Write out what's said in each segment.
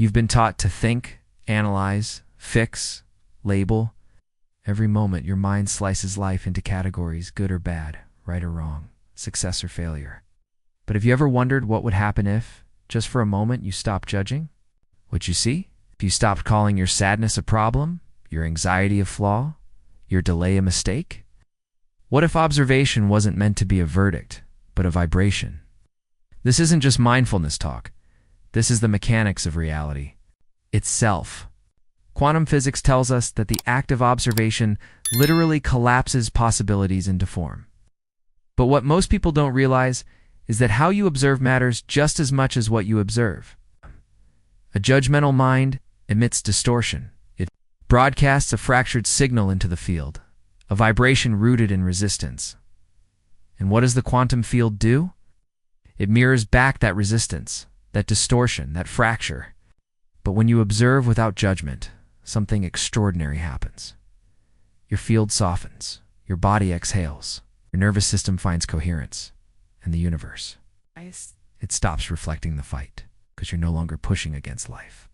You've been taught to think, analyze, fix, label. Every moment, your mind slices life into categories, good or bad, right or wrong, success or failure. But have you ever wondered what would happen if, just for a moment, you stopped judging? What you see? If you stopped calling your sadness a problem, your anxiety a flaw, your delay a mistake? What if observation wasn't meant to be a verdict, but a vibration? This isn't just mindfulness talk. This is the mechanics of reality itself. Quantum physics tells us that the act of observation literally collapses possibilities into form. But what most people don't realize is that how you observe matters just as much as what you observe. A judgmental mind emits distortion. It broadcasts a fractured signal into the field, a vibration rooted in resistance. And what does the quantum field do? It mirrors back that resistance, that distortion, that fracture. But when you observe without judgment, something extraordinary happens. Your field softens, your body exhales, your nervous system finds coherence, and the universe, it stops reflecting the fight, because you're no longer pushing against life.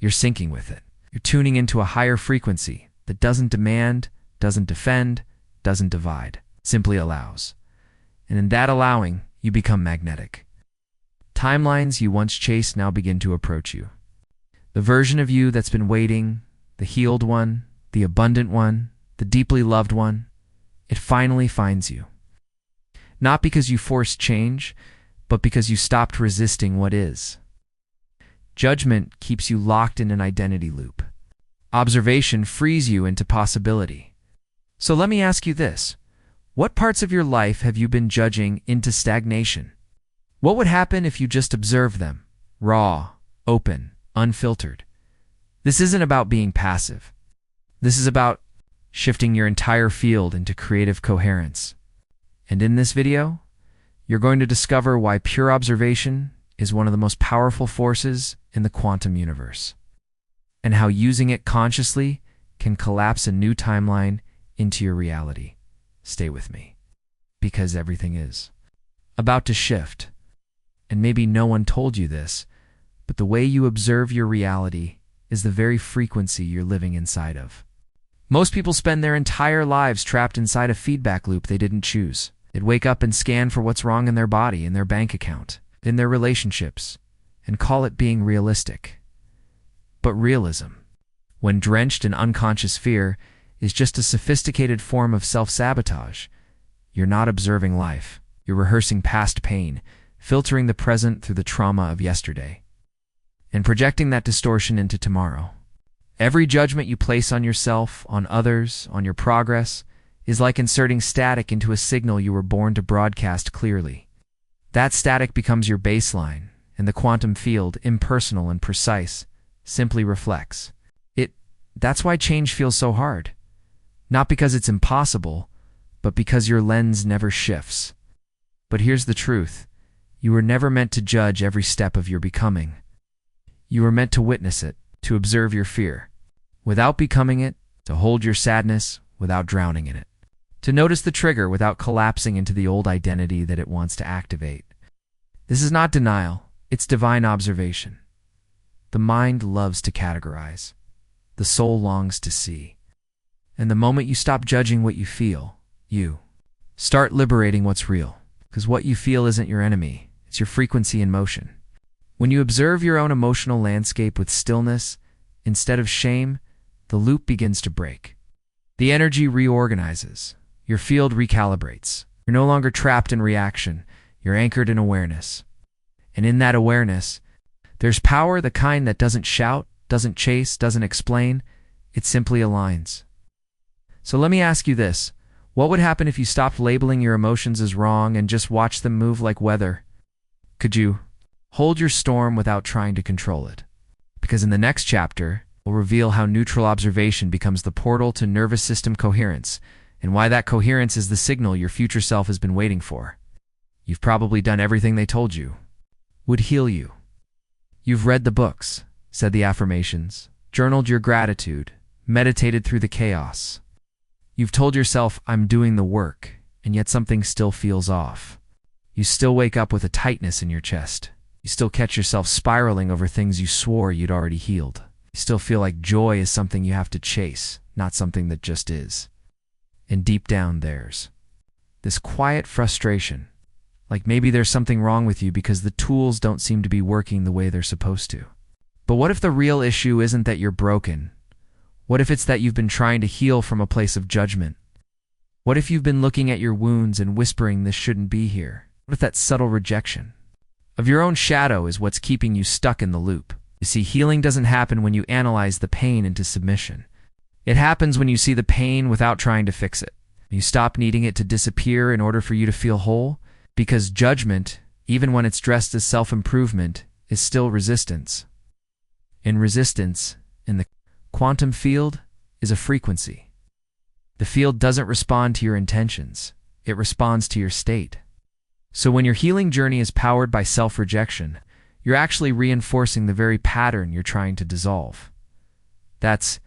You're syncing with it. You're tuning into a higher frequency that doesn't demand, doesn't defend, doesn't divide, simply allows. And in that allowing, you become magnetic. Timelines you once chased now begin to approach you. The version of you that's been waiting, the healed one, the abundant one, the deeply loved one, it finally finds you. Not because you forced change, but because you stopped resisting what is. Judgment keeps you locked in an identity loop. Observation frees you into possibility. So let me ask you this. What parts of your life have you been judging into stagnation? What would happen if you just observed them, raw, open, unfiltered? This isn't about being passive. This is about shifting your entire field into creative coherence. And in this video, you're going to discover why pure observation is one of the most powerful forces in the quantum universe, and how using it consciously can collapse a new timeline into your reality. Stay with me, because everything is about to shift. And maybe no one told you this, but the way you observe your reality is the very frequency you're living inside of. Most people spend their entire lives trapped inside a feedback loop they didn't choose. They'd wake up and scan for what's wrong in their body, in their bank account, in their relationships, and call it being realistic. But realism, when drenched in unconscious fear, is just a sophisticated form of self-sabotage. You're not observing life. You're rehearsing past pain, filtering the present through the trauma of yesterday, and projecting that distortion into tomorrow. Every judgment you place on yourself, on others, on your progress, is like inserting static into a signal you were born to broadcast clearly. That static becomes your baseline, and the quantum field, impersonal and precise, simply reflects it. That's why change feels so hard. Not because it's impossible, but because your lens never shifts. But here's the truth. You were never meant to judge every step of your becoming. You were meant to witness it, to observe your fear, without becoming it, to hold your sadness without drowning in it, to notice the trigger without collapsing into the old identity that it wants to activate. This is not denial, it's divine observation. The mind loves to categorize. The soul longs to see. And the moment you stop judging what you feel, you start liberating what's real. Because what you feel isn't your enemy, it's your frequency in motion. When you observe your own emotional landscape with stillness, instead of shame, the loop begins to break. The energy reorganizes. Your field recalibrates. You're no longer trapped in reaction. You're anchored in awareness. And in that awareness, there's power, the kind that doesn't shout, doesn't chase, doesn't explain. It simply aligns. So let me ask you this. What would happen if you stopped labeling your emotions as wrong and just watched them move like weather? Could you hold your storm without trying to control it? Because in the next chapter, we'll reveal how neutral observation becomes the portal to nervous system coherence, and why that coherence is the signal your future self has been waiting for. You've probably done everything they told you would heal you. You've read the books, said the affirmations, journaled your gratitude, meditated through the chaos. You've told yourself, I'm doing the work, and yet something still feels off. You still wake up with a tightness in your chest. You still catch yourself spiraling over things you swore you'd already healed. You still feel like joy is something you have to chase, not something that just is. And deep down there's this quiet frustration, like maybe there's something wrong with you because the tools don't seem to be working the way they're supposed to. But what if the real issue isn't that you're broken? What if it's that you've been trying to heal from a place of judgment? What if you've been looking at your wounds and whispering this shouldn't be here? What if that subtle rejection of your own shadow is what's keeping you stuck in the loop? You see, healing doesn't happen when you analyze the pain into submission. It happens when you see the pain without trying to fix it. You stop needing it to disappear in order for you to feel whole, because judgment, even when it's dressed as self-improvement, is still resistance. And resistance, in the quantum field, is a frequency. The field doesn't respond to your intentions. It responds to your state. So when your healing journey is powered by self-rejection, you're actually reinforcing the very pattern you're trying to dissolve. That's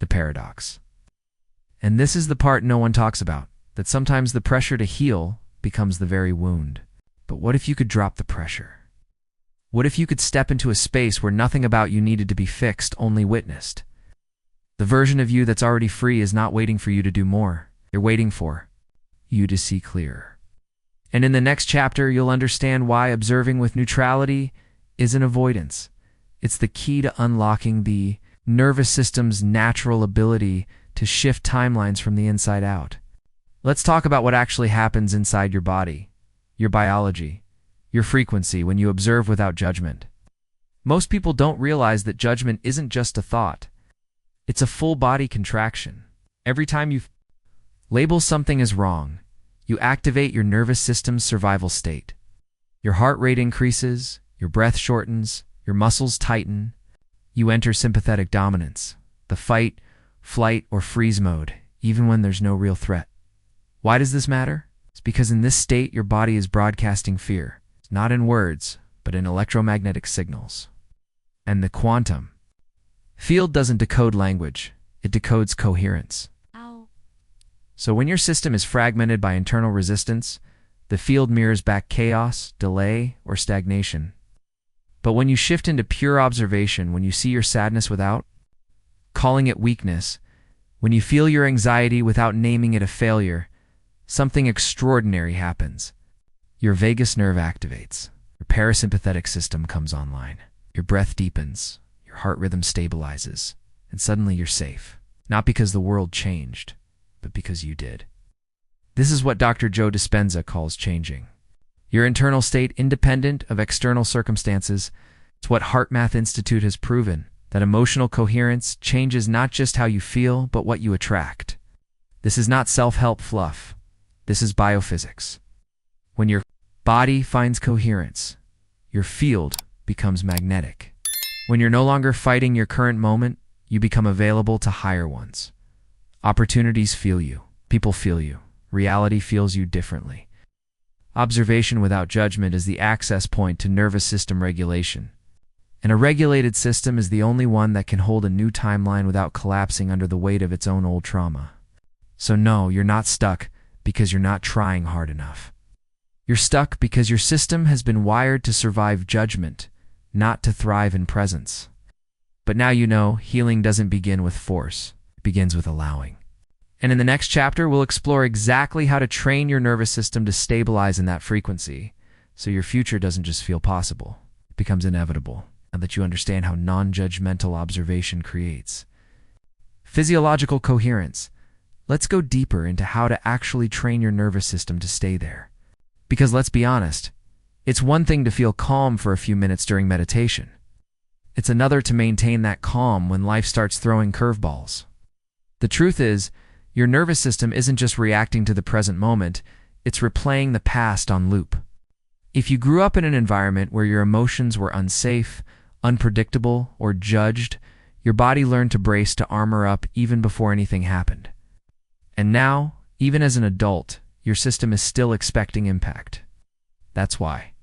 the paradox. And this is the part no one talks about, that sometimes the pressure to heal becomes the very wound. But what if you could drop the pressure? What if you could step into a space where nothing about you needed to be fixed, only witnessed? The version of you that's already free is not waiting for you to do more. They're waiting for you to see clearer. And in the next chapter, you'll understand why observing with neutrality isn't avoidance. It's the key to unlocking the nervous system's natural ability to shift timelines from the inside out. Let's talk about what actually happens inside your body, your biology, your frequency when you observe without judgment. Most people don't realize that judgment isn't just a thought. It's a full body contraction. Every time you label something as wrong, you activate your nervous system's survival state. Your heart rate increases, your breath shortens, your muscles tighten. You enter sympathetic dominance, the fight, flight, or freeze mode, even when there's no real threat. Why does this matter? It's because in this state, your body is broadcasting fear, not in words, but in electromagnetic signals. And the quantum field doesn't decode language, it decodes coherence. Ow. So when your system is fragmented by internal resistance, the field mirrors back chaos, delay, or stagnation. But when you shift into pure observation, when you see your sadness without calling it weakness, when you feel your anxiety without naming it a failure, something extraordinary happens. Your vagus nerve activates. Your parasympathetic system comes online. Your breath deepens. Your heart rhythm stabilizes. And suddenly you're safe. Not because the world changed, but because you did. This is what Dr. Joe Dispenza calls changing. Your internal state independent of external circumstances. It's what HeartMath Institute has proven, that emotional coherence changes not just how you feel, but what you attract. This is not self-help fluff. This is biophysics. When your body finds coherence, your field becomes magnetic. When you're no longer fighting your current moment, you become available to higher ones. Opportunities feel you. People feel you. Reality feels you differently. Observation without judgment is the access point to nervous system regulation. And a regulated system is the only one that can hold a new timeline without collapsing under the weight of its own old trauma. So no, you're not stuck because you're not trying hard enough. You're stuck because your system has been wired to survive judgment, not to thrive in presence. But now you know, healing doesn't begin with force. It begins with allowing. And in the next chapter, we'll explore exactly how to train your nervous system to stabilize in that frequency, so your future doesn't just feel possible. It becomes inevitable, now that you understand how non-judgmental observation creates physiological coherence. Let's go deeper into how to actually train your nervous system to stay there. Because let's be honest, it's one thing to feel calm for a few minutes during meditation. It's another to maintain that calm when life starts throwing curveballs. The truth is, your nervous system isn't just reacting to the present moment, it's replaying the past on loop. If you grew up in an environment where your emotions were unsafe, unpredictable, or judged, your body learned to brace to armor up even before anything happened. And now, even as an adult, your system is still expecting impact. That's why,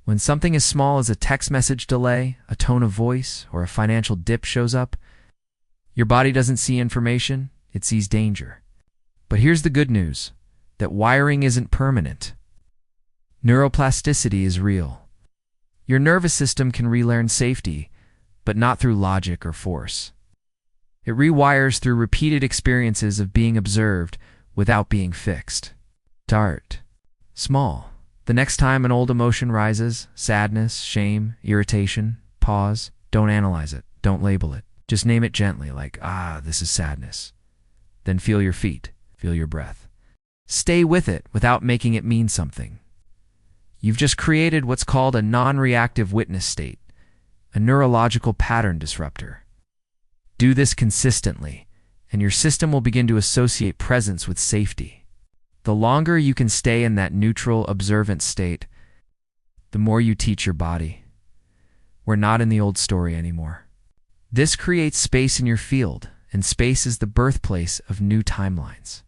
when something as small as a text message delay, a tone of voice, or a financial dip shows up, your body doesn't see information, it sees danger. But here's the good news, that wiring isn't permanent. Neuroplasticity is real. Your nervous system can relearn safety, but not through logic or force. It rewires through repeated experiences of being observed without being fixed. Start small. The next time an old emotion rises, sadness, shame, irritation, pause. Don't analyze it. Don't label it. Just name it gently, like, this is sadness. Then feel your feet. Feel your breath. Stay with it without making it mean something. You've just created what's called a non-reactive witness state, a neurological pattern disruptor. Do this consistently, and your system will begin to associate presence with safety. The longer you can stay in that neutral, observant state, the more you teach your body. We're not in the old story anymore. This creates space in your field, and space is the birthplace of new timelines.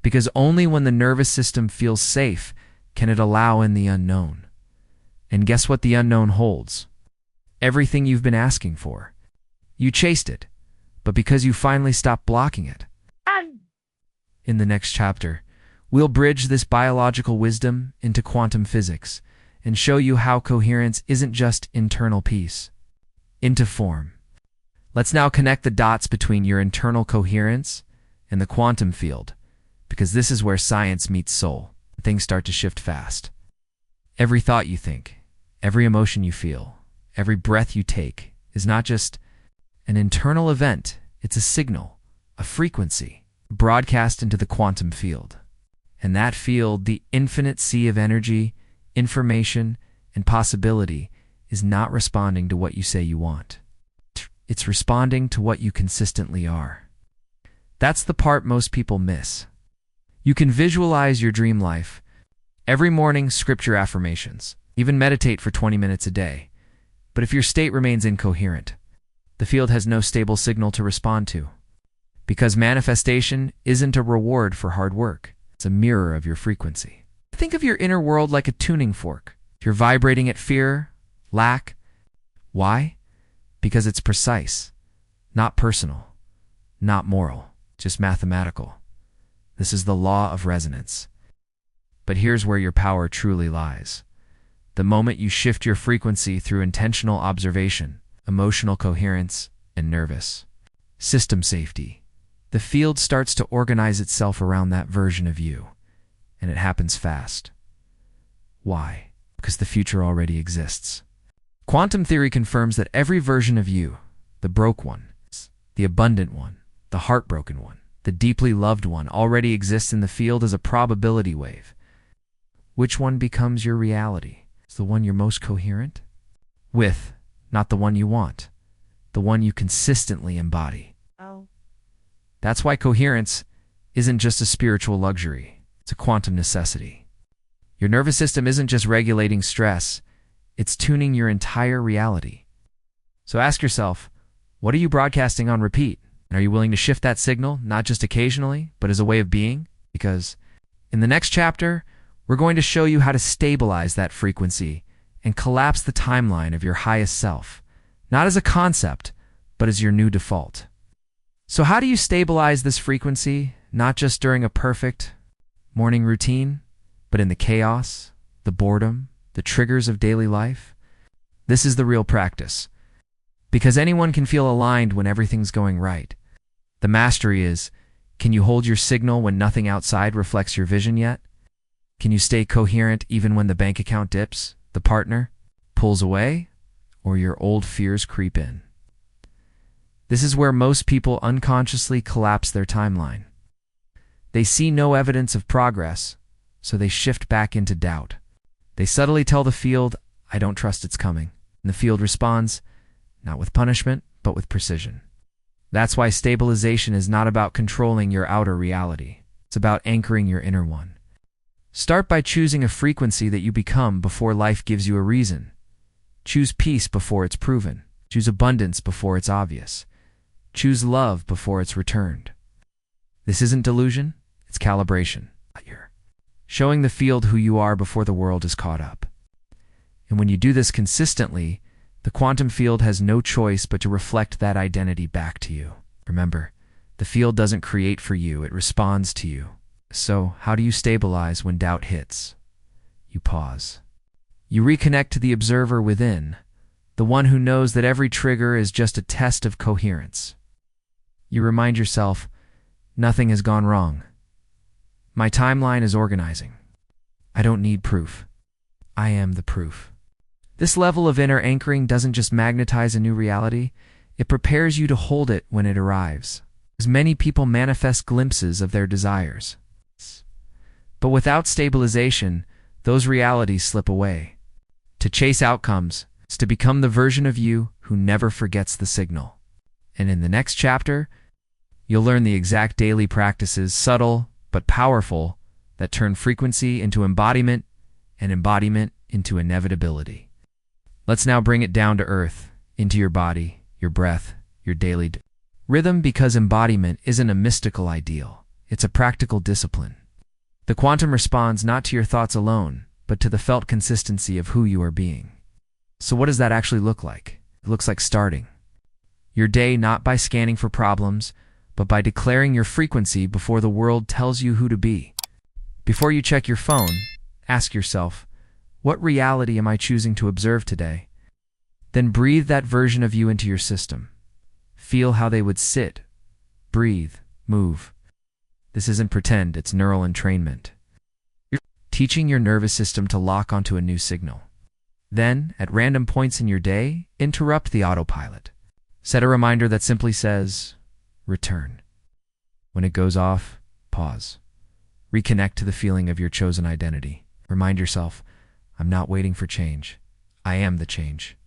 Because only when the nervous system feels safe can it allow in the unknown. And guess what the unknown holds? Everything you've been asking for. You chased it, but because you finally stopped blocking it. In the next chapter, we'll bridge this biological wisdom into quantum physics and show you how coherence isn't just internal peace. Into form. Let's now connect the dots between your internal coherence and the quantum field, because this is where science meets soul. Things start to shift fast. Every thought you think, every emotion you feel, every breath you take is not just an internal event, it's a signal, a frequency, broadcast into the quantum field. And that field, the infinite sea of energy, information, and possibility, is not responding to what you say you want. It's responding to what you consistently are. That's the part most people miss. You can visualize your dream life. Every morning, script your affirmations. Even meditate for 20 minutes a day. But if your state remains incoherent, the field has no stable signal to respond to. Because manifestation isn't a reward for hard work. It's a mirror of your frequency. Think of your inner world like a tuning fork. You're vibrating at fear, lack. Why? Because it's precise, not personal, not moral, just mathematical. This is the law of resonance. But here's where your power truly lies. The moment you shift your frequency through intentional observation, emotional coherence, and nervous system safety, the field starts to organize itself around that version of you, and it happens fast. Why? Because the future already exists. Quantum theory confirms that every version of you, the broke one, the abundant one, the heartbroken one, the deeply loved one, already exists in the field as a probability wave. Which one becomes your reality? Is the one you're most coherent with, not the one you want, the one you consistently embody. That's why coherence isn't just a spiritual luxury, it's a quantum necessity. Your nervous system isn't just regulating stress, it's tuning your entire reality. So ask yourself, what are you broadcasting on repeat? And are you willing to shift that signal, not just occasionally, but as a way of being? Because in the next chapter, we're going to show you how to stabilize that frequency and collapse the timeline of your highest self, not as a concept, but as your new default. So how do you stabilize this frequency, not just during a perfect morning routine, but in the chaos, the boredom, the triggers of daily life? This is the real practice. Because anyone can feel aligned when everything's going right. The mastery is, can you hold your signal when nothing outside reflects your vision yet? Can you stay coherent even when the bank account dips, the partner pulls away, or your old fears creep in? This is where most people unconsciously collapse their timeline. They see no evidence of progress, so they shift back into doubt. They subtly tell the field, I don't trust it's coming. And the field responds, not with punishment, but with precision. That's why stabilization is not about controlling your outer reality. It's about anchoring your inner one. Start by choosing a frequency that you become before life gives you a reason. Choose peace before it's proven. Choose abundance before it's obvious. Choose love before it's returned. This isn't delusion, it's calibration. You're showing the field who you are before the world is caught up. And when you do this consistently, the quantum field has no choice but to reflect that identity back to you. Remember, the field doesn't create for you, it responds to you. So, how do you stabilize when doubt hits? You pause. You reconnect to the observer within, the one who knows that every trigger is just a test of coherence. You remind yourself, nothing has gone wrong. My timeline is organizing. I don't need proof. I am the proof. This level of inner anchoring doesn't just magnetize a new reality, it prepares you to hold it when it arrives. As many people manifest glimpses of their desires. But without stabilization, those realities slip away. To chase outcomes is to become the version of you who never forgets the signal. And in the next chapter, you'll learn the exact daily practices, subtle but powerful, that turn frequency into embodiment and embodiment into inevitability. Let's now bring it down to earth, into your body, your breath, your daily rhythm, because embodiment isn't a mystical ideal. It's a practical discipline. The quantum responds not to your thoughts alone, but to the felt consistency of who you are being. So what does that actually look like? It looks like starting your day not by scanning for problems, but by declaring your frequency before the world tells you who to be. Before you check your phone, ask yourself, what reality am I choosing to observe today? Then breathe that version of you into your system. Feel how they would sit, breathe, move. This isn't pretend, it's neural entrainment. You're teaching your nervous system to lock onto a new signal. Then, at random points in your day, interrupt the autopilot. Set a reminder that simply says, return. When it goes off, pause. Reconnect to the feeling of your chosen identity. Remind yourself, I'm not waiting for change. I am the change.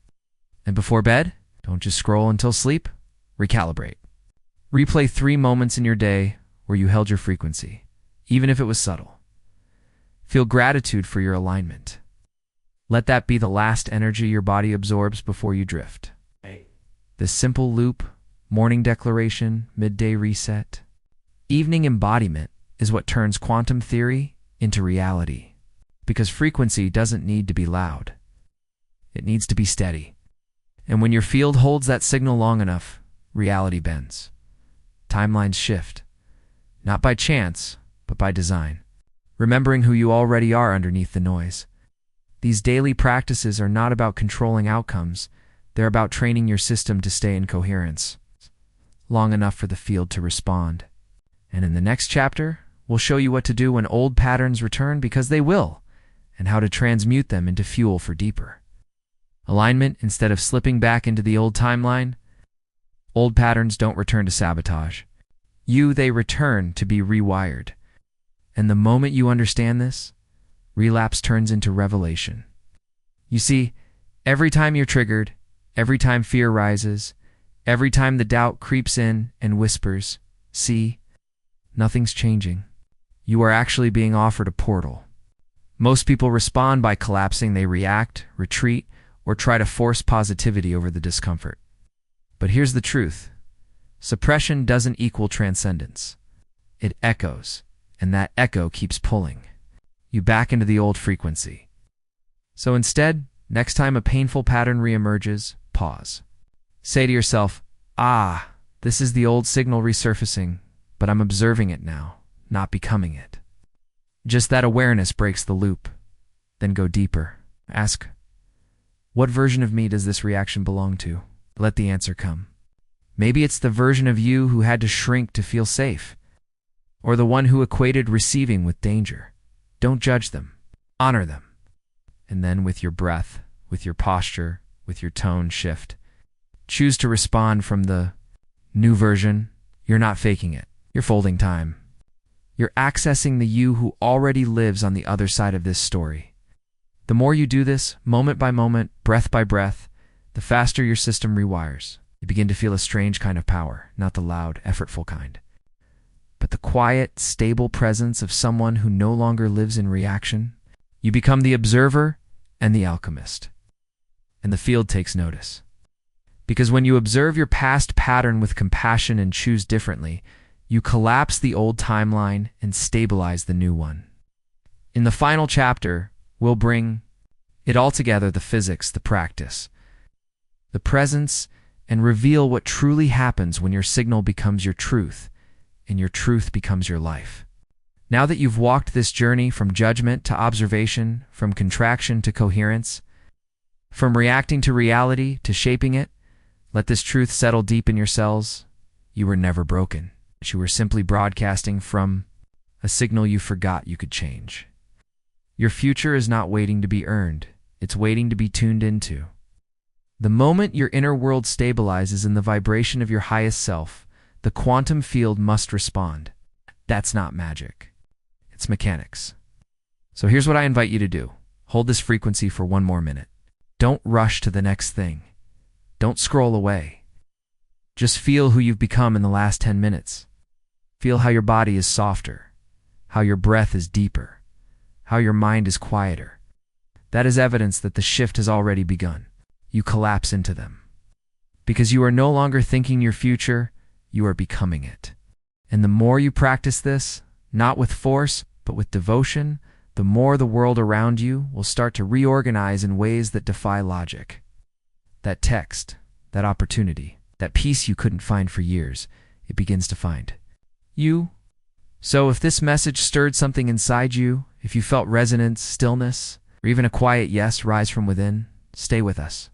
And before bed, don't just scroll until sleep. Recalibrate. Replay 3 moments in your day where you held your frequency, even if it was subtle. Feel gratitude for your alignment. Let that be the last energy your body absorbs before you drift. This simple loop, morning declaration, midday reset, evening embodiment, is what turns quantum theory into reality. Because frequency doesn't need to be loud. It needs to be steady. And when your field holds that signal long enough, reality bends. Timelines shift. Not by chance, but by design. Remembering who you already are underneath the noise. These daily practices are not about controlling outcomes. They're about training your system to stay in coherence, long enough for the field to respond. And in the next chapter, we'll show you what to do when old patterns return, because they will, and how to transmute them into fuel for deeper alignment instead of slipping back into the old timeline. Old patterns don't return to sabotage. They return to be rewired. And the moment you understand this, relapse turns into revelation. You see, every time you're triggered, every time fear rises, every time the doubt creeps in and whispers, see, nothing's changing. You are actually being offered a portal. Most people respond by collapsing. They react, retreat, or try to force positivity over the discomfort. But here's the truth. Suppression doesn't equal transcendence. It echoes, and that echo keeps pulling you back into the old frequency. So instead, next time a painful pattern reemerges, pause. Say to yourself, this is the old signal resurfacing, but I'm observing it now, not becoming it. Just that awareness breaks the loop. Then go deeper. Ask, what version of me does this reaction belong to? Let the answer come. Maybe it's the version of you who had to shrink to feel safe, or the one who equated receiving with danger. Don't judge them. Honor them. And then with your breath, with your posture, with your tone shift, choose to respond from the new version. You're not faking it. You're folding time. You're accessing the you who already lives on the other side of this story. The more you do this, moment by moment, breath by breath, the faster your system rewires. You begin to feel a strange kind of power, not the loud, effortful kind, but the quiet, stable presence of someone who no longer lives in reaction. You become the observer and the alchemist. And the field takes notice. Because when you observe your past pattern with compassion and choose differently, you collapse the old timeline and stabilize the new one. In the final chapter, we'll bring it all together, the physics, the practice, the presence, and reveal what truly happens when your signal becomes your truth and your truth becomes your life. Now that you've walked this journey from judgment to observation, from contraction to coherence, From reacting to reality to shaping it, let this truth settle deep in your cells. You were never broken. You were simply broadcasting from a signal you forgot you could change. Your future is not waiting to be earned. It's waiting to be tuned into. The moment your inner world stabilizes in the vibration of your highest self, the quantum field must respond. That's not magic. It's mechanics. So here's what I invite you to do. Hold this frequency for 1 more minute. Don't rush to the next thing. Don't scroll away. Just feel who you've become in the last 10 minutes. Feel how your body is softer, how your breath is deeper, how your mind is quieter. That is evidence that the shift has already begun. You collapse into them. Because you are no longer thinking your future, you are becoming it. And the more you practice this, not with force, but with devotion, the more the world around you will start to reorganize in ways that defy logic. That text, that opportunity, that peace you couldn't find for years, it begins to find you. So if this message stirred something inside you, if you felt resonance, stillness, or even a quiet yes rise from within, stay with us.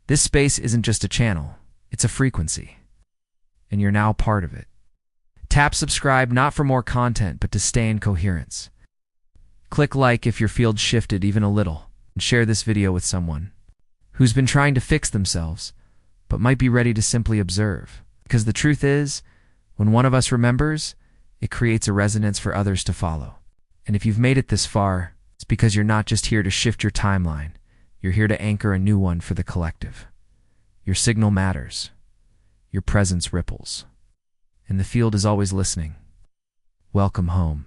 This space isn't just a channel, it's a frequency. And you're now part of it. Tap subscribe not for more content, but to stay in coherence. Click like if your field shifted even a little, and share this video with someone who's been trying to fix themselves, but might be ready to simply observe. Because the truth is, when one of us remembers, it creates a resonance for others to follow. And if you've made it this far, it's because you're not just here to shift your timeline, you're here to anchor a new one for the collective. Your signal matters. Your presence ripples. And the field is always listening. Welcome home.